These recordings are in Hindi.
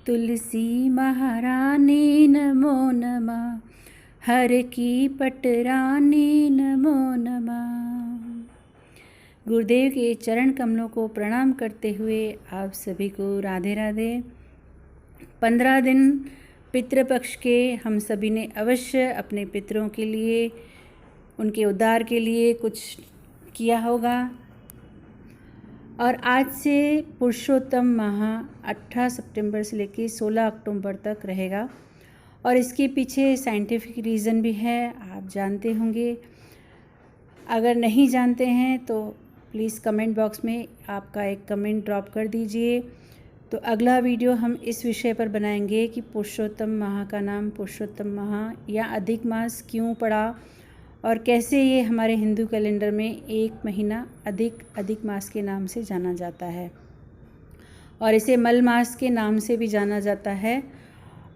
तुलसी महारानी नमो नमः, हर की पटरानी नमो नमः। गुरुदेव के चरण कमलों को प्रणाम करते हुए आप सभी को राधे राधे। 15 दिन पितृपक्ष के हम सभी ने अवश्य अपने पितरों के लिए, उनके उद्धार के लिए कुछ किया होगा। और आज से पुरुषोत्तम माह 18 सितंबर से लेकर 16 अक्टूबर तक रहेगा और इसके पीछे साइंटिफिक रीज़न भी है, आप जानते होंगे। अगर नहीं जानते हैं तो प्लीज़ कमेंट बॉक्स में आपका एक कमेंट ड्रॉप कर दीजिए। तो अगला वीडियो हम इस विषय पर बनाएंगे कि पुरुषोत्तम माह का नाम पुरुषोत्तम माह या अधिक मास क्यों पड़ा और कैसे ये हमारे हिंदू कैलेंडर में एक महीना अधिक मास के नाम से जाना जाता है और इसे मल मास के नाम से भी जाना जाता है।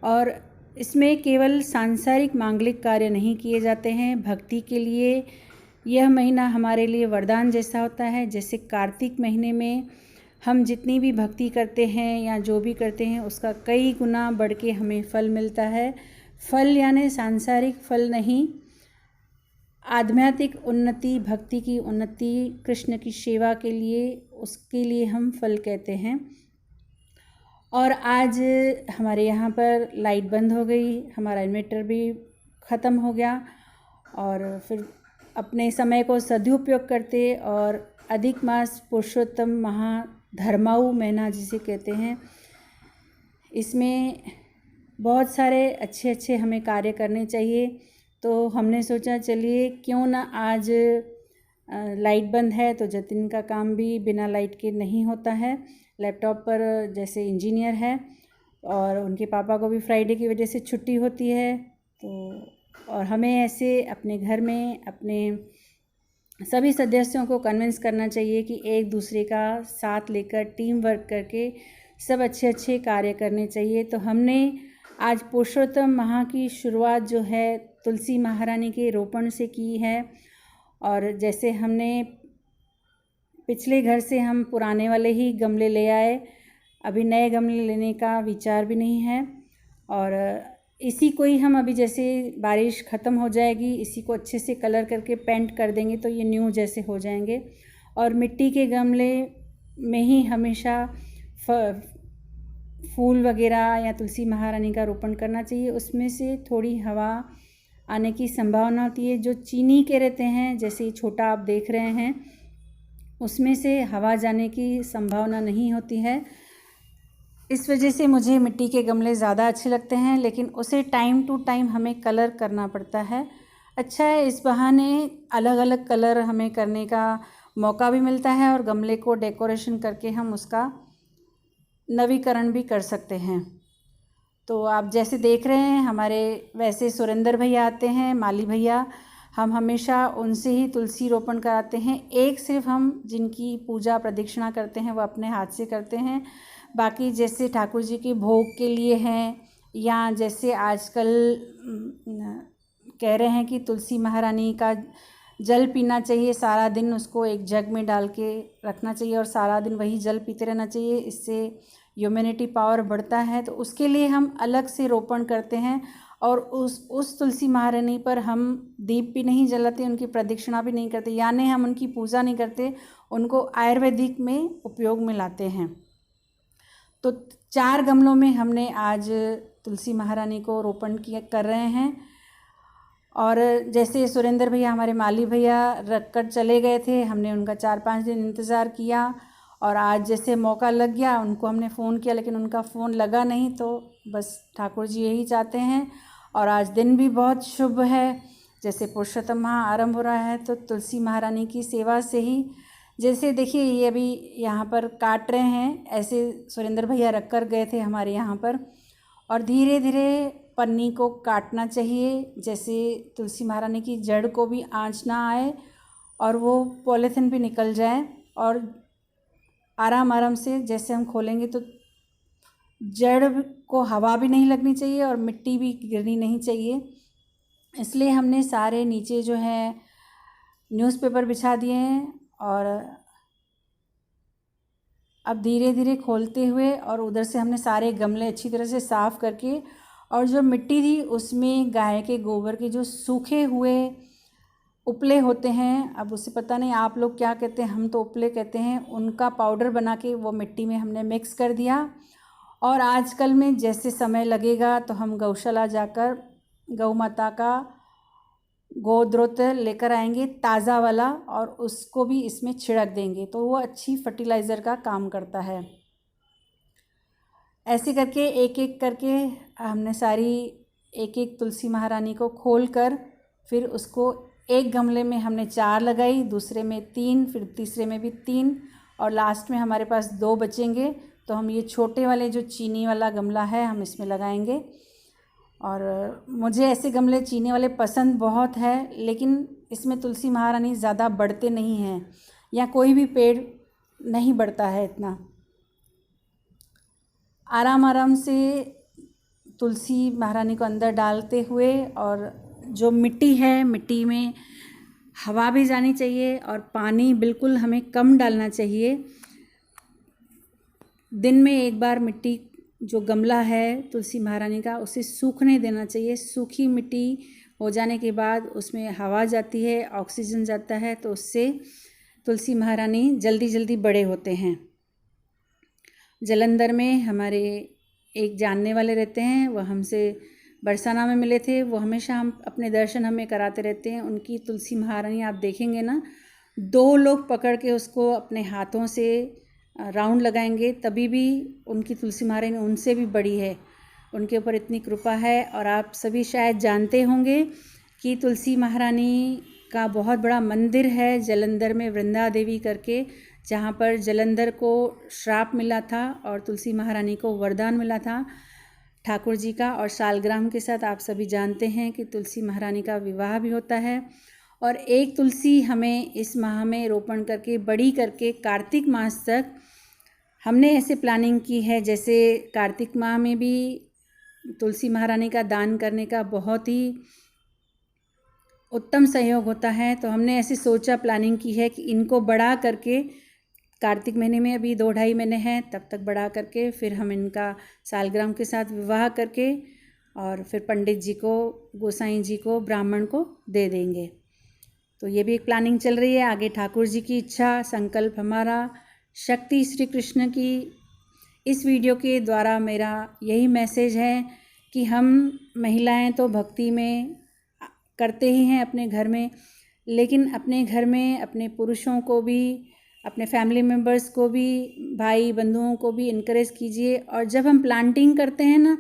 और इसमें केवल सांसारिक मांगलिक कार्य नहीं किए जाते हैं, भक्ति के लिए यह महीना हमारे लिए वरदान जैसा होता है। जैसे कार्तिक महीने में हम जितनी भी भक्ति करते हैं या जो भी करते हैं उसका कई गुना बढ़ के हमें फल मिलता है। फल यानी सांसारिक फल नहीं, आध्यात्मिक उन्नति, भक्ति की उन्नति, कृष्ण की सेवा के लिए, उसके लिए हम फल कहते हैं। और आज हमारे यहाँ पर लाइट बंद हो गई, हमारा इन्वर्टर भी ख़त्म हो गया और फिर अपने समय को सदुपयोग करते और अधिक मास पुरुषोत्तम माह धर्माऊ महीना जिसे कहते हैं, इसमें बहुत सारे अच्छे हमें कार्य करने चाहिए। तो हमने सोचा चलिए क्यों ना आज लाइट बंद है तो जतिन का काम भी बिना लाइट के नहीं होता है। लैपटॉप पर जैसे इंजीनियर है और उनके पापा को भी फ्राइडे की वजह से छुट्टी होती है, तो और हमें ऐसे अपने घर में अपने सभी सदस्यों को कन्विंस करना चाहिए कि एक दूसरे का साथ लेकर टीम वर्क करके सब अच्छे कार्य करने चाहिए। तो हमने आज पुरुषोत्तम माह की शुरुआत जो है तुलसी महारानी के रोपण से की है। और जैसे हमने पिछले घर से हम पुराने वाले ही गमले ले आए, अभी नए गमले लेने का विचार भी नहीं है। और इसी को ही हम अभी जैसे बारिश ख़त्म हो जाएगी इसी को अच्छे से कलर करके पेंट कर देंगे तो ये न्यू जैसे हो जाएंगे। और मिट्टी के गमले में ही हमेशा फूल वगैरह या तुलसी महारानी का रोपण करना चाहिए। उसमें से थोड़ी हवा आने की संभावना होती है। जो चीनी के रहते हैं, जैसे छोटा आप देख रहे हैं, उसमें से हवा जाने की संभावना नहीं होती है। इस वजह से मुझे मिट्टी के गमले ज़्यादा अच्छे लगते हैं, लेकिन उसे टाइम टू टाइम हमें कलर करना पड़ता है। अच्छा है, इस बहाने अलग अलग कलर हमें करने का मौका भी मिलता है और गमले को डेकोरेशन करके हम उसका नवीकरण भी कर सकते हैं। तो आप जैसे देख रहे हैं हमारे वैसे सुरेंद्र भैया आते हैं, माली भैया, हम हमेशा उनसे ही तुलसी रोपण कराते हैं। एक सिर्फ हम जिनकी पूजा प्रदक्षिणा करते हैं वो अपने हाथ से करते हैं, बाकी जैसे ठाकुर जी के भोग के लिए हैं या जैसे आजकल कह रहे हैं कि तुलसी महारानी का जल पीना चाहिए, सारा दिन उसको एक जग में डाल के रखना चाहिए और सारा दिन वही जल पीते रहना चाहिए, इससे ह्यूमैनिटी पावर बढ़ता है। तो उसके लिए हम अलग से रोपण करते हैं और उस तुलसी महारानी पर हम दीप भी नहीं जलाते, उनकी प्रदक्षिणा भी नहीं करते, यानी हम उनकी पूजा नहीं करते, उनको आयुर्वेदिक में उपयोग में लाते हैं। तो 4 गमलों में हमने आज तुलसी महारानी को रोपण कर रहे हैं। और जैसे सुरेंद्र भैया हमारे माली भैया रख कर चले गए थे, हमने उनका 4-5 दिन इंतज़ार किया और आज जैसे मौका लग गया, उनको हमने फ़ोन किया लेकिन उनका फ़ोन लगा नहीं। तो बस ठाकुर जी यही चाहते हैं। और आज दिन भी बहुत शुभ है, जैसे पुरुषोत्तम माह आरंभ हो रहा है तो तुलसी महारानी की सेवा से ही, जैसे देखिए ये अभी यहाँ पर काट रहे हैं, ऐसे सुरेंद्र भैया रख कर गए थे हमारे यहाँ पर। और धीरे धीरे पन्नी को काटना चाहिए, जैसे तुलसी महारानी की जड़ को भी आँच ना आए और वो पॉलीथिन भी निकल जाए। और आराम से जैसे हम खोलेंगे तो जड़ को हवा भी नहीं लगनी चाहिए और मिट्टी भी गिरनी नहीं चाहिए, इसलिए हमने सारे नीचे जो है न्यूज़पेपर बिछा दिए हैं। और अब धीरे धीरे खोलते हुए और उधर से हमने सारे गमले अच्छी तरह से साफ़ करके, और जो मिट्टी थी उसमें गाय के गोबर के जो सूखे हुए उपले होते हैं, अब उसे पता नहीं आप लोग क्या कहते हैं, हम तो उपले कहते हैं, उनका पाउडर बना के वो मिट्टी में हमने मिक्स कर दिया। और आजकल में जैसे समय लगेगा तो हम गौशाला जाकर गौ माता का गोद्रोत्र लेकर आएंगे ताज़ा वाला, और उसको भी इसमें छिड़क देंगे तो वो अच्छी फर्टिलाइज़र का काम करता है। ऐसे करके एक एक करके हमने सारी एक एक तुलसी महारानी को खोल कर, फिर उसको एक गमले में हमने 4 लगाई, दूसरे में 3, फिर तीसरे में भी 3, और लास्ट में हमारे पास 2 बचेंगे। तो हम ये छोटे वाले जो चीनी वाला गमला है हम इसमें लगाएंगे। और मुझे ऐसे गमले चीनी वाले पसंद बहुत है, लेकिन इसमें तुलसी महारानी ज़्यादा बढ़ते नहीं हैं, या कोई भी पेड़ नहीं बढ़ता है इतना। आराम आराम से तुलसी महारानी को अंदर डालते हुए, और जो मिट्टी है मिट्टी में हवा भी जानी चाहिए और पानी बिल्कुल हमें कम डालना चाहिए। दिन में एक बार मिट्टी जो गमला है तुलसी महारानी का उसे सूखने देना चाहिए। सूखी मिट्टी हो जाने के बाद उसमें हवा जाती है, ऑक्सीजन जाता है, तो उससे तुलसी महारानी जल्दी जल्दी बड़े होते हैं। जालंधर में हमारे एक जानने वाले रहते हैं, वह हमसे बरसाना में मिले थे। वो हमेशा हम अपने दर्शन हमें कराते रहते हैं। उनकी तुलसी महारानी आप देखेंगे ना, 2 लोग पकड़ के उसको अपने हाथों से राउंड लगाएंगे तभी भी उनकी तुलसी महारानी उनसे भी बड़ी है। उनके ऊपर इतनी कृपा है। और आप सभी शायद जानते होंगे कि तुलसी महारानी का बहुत बड़ा मंदिर है जालंधर में, वृंदा देवी करके, जहाँ पर जालंधर को श्राप मिला था और तुलसी महारानी को वरदान मिला था ठाकुर जी का। और सालग्राम के साथ आप सभी जानते हैं कि तुलसी महारानी का विवाह भी होता है। और एक तुलसी हमें इस माह में रोपण करके बड़ी करके कार्तिक मास तक हमने ऐसे प्लानिंग की है, जैसे कार्तिक माह में भी तुलसी महारानी का दान करने का बहुत ही उत्तम सहयोग होता है। तो हमने ऐसे सोचा, प्लानिंग की है कि इनको बड़ा करके कार्तिक महीने में अभी 2-2.5 महीने हैं, तब तक बड़ा करके फिर हम इनका सालग्राम के साथ विवाह करके और फिर पंडित जी को, गोसाई जी को, ब्राह्मण को दे देंगे। तो ये भी एक प्लानिंग चल रही है। आगे ठाकुर जी की इच्छा, संकल्प हमारा, शक्ति श्री कृष्ण की। इस वीडियो के द्वारा मेरा यही मैसेज है कि हम महिलाएं तो भक्ति में करते ही हैं अपने घर में, लेकिन अपने घर में अपने पुरुषों को भी, अपने फैमिली मेम्बर्स को भी, भाई बंधुओं को भी इनकरेज कीजिए। और जब हम प्लांटिंग करते हैं ना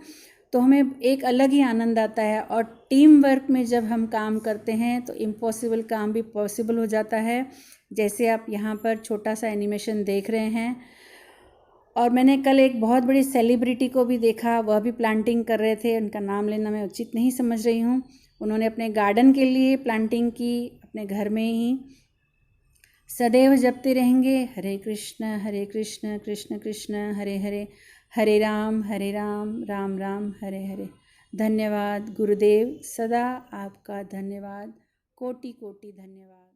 तो हमें एक अलग ही आनंद आता है। और टीम वर्क में जब हम काम करते हैं तो इम्पॉसिबल काम भी पॉसिबल हो जाता है। जैसे आप यहाँ पर छोटा सा एनिमेशन देख रहे हैं। और मैंने कल एक बहुत बड़ी सेलिब्रिटी को भी देखा, वह भी प्लांटिंग कर रहे थे। उनका नाम लेना मैं उचित नहीं समझ रही हूँ। उन्होंने अपने गार्डन के लिए प्लांटिंग की, अपने घर में ही। सदैव जपते रहेंगे हरे कृष्ण कृष्ण कृष्ण हरे हरे, हरे राम राम राम हरे हरे। धन्यवाद गुरुदेव, सदा आपका धन्यवाद, कोटि कोटि धन्यवाद।